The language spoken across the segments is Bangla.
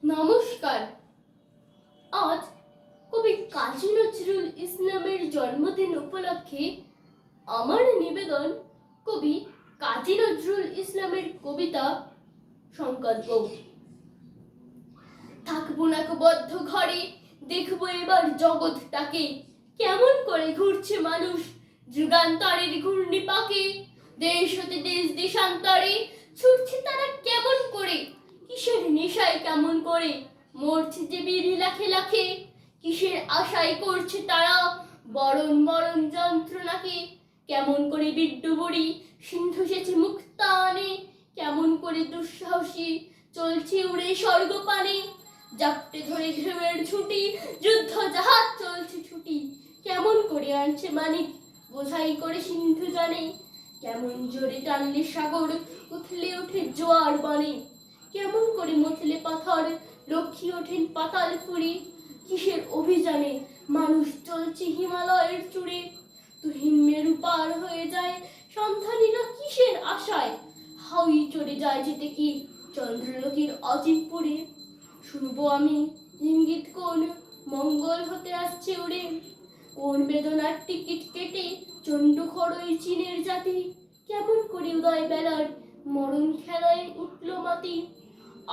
নমস্কার। আজ কবি কাজী নজরুল ইসলামের জন্মদিন উপলক্ষে আমার নিবেদন কবি কাজী নজরুল ইসলামের কবিতা সংকল্প। থাকবো না বদ্ধ ঘরে, দেখবো এবার জগৎটাকে, কেমন করে ঘুরছে মানুষ যুগান্তরের ঘূর্ণি পাকে। দেশ হতে দেশ দেশান্তরে ছুটছে তারা কেমন করে, কিসের নেশায় কেমন করে মরছে যে বিড়ি লাখে লাখে। কিসের আশায় করছে তারা বরণ বরণ যন্ত্রণাকে, কেমন করে বিড্ডু বুড়ি সিন্ধু সেচে মুক্তানে, কেমন করে দুঃসাহসী চলছে উড়ে স্বর্গপানে। জাপটে ধরে ঢেউয়ের ছুটি যুদ্ধ জাহাজ চলছে ছুটি, কেমন করে আনছে মানিক বোঝাই করে সিন্ধু জানে। কেমন জোরে টানলে সাগর উথলে ওঠে জোয়ার বানে, কেমন করে মথলে পাথর রক্ষী ওঠেন পাতাল ফুরি। কিসের অভিযানে মানুষ চলছে হিমালয়ের চূড়ে, তুহিন মেরু পার হয়ে যায় সন্ধানীরা কিসের আশায়। হাউই চড়ে যায় যেতে কি চন্দ্রলোকের অজিমপুরে। শুনবো আমি ইঙ্গিত কোন মঙ্গল হতে আসছে উড়ে, কোন বেদনার টিকিট কেটে চন্ডু খড়ই চীনের জাতি। কেমন করে উদয় বেলার মরণ খেলায় উঠল মাতি,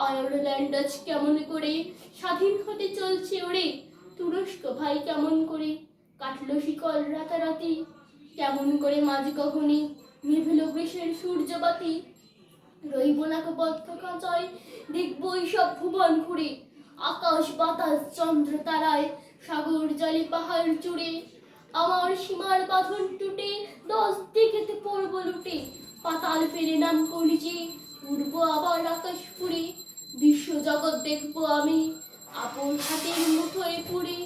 আয়ারল্যান্ড আজ কেমন করে স্বাধীন হতে চলছে ওরে। তুরস্ক ভাই কেমন করে কাটলো শিকল রাতারাতি, কেমন করে মাঝ গগনে নিভেল গ্রীষ্মের সূর্যবাতি। রইব না বদ্ধ খাঁচায়, দেখবো সব ভুবন ঘুরে, আকাশ বাতাস চন্দ্র তারায় সাগর জলে পাহাড় চূড়ে। আমার সীমার বাঁধন টুটে 10 দিকেতে পড়ব লুটে, পাতাল ফেরে নাম কলিজে উড়বো আবার আকাশ পুরে। বিশ্ব জগৎ দেখবো আমি আপন হাতের মুঠোয় পুরে।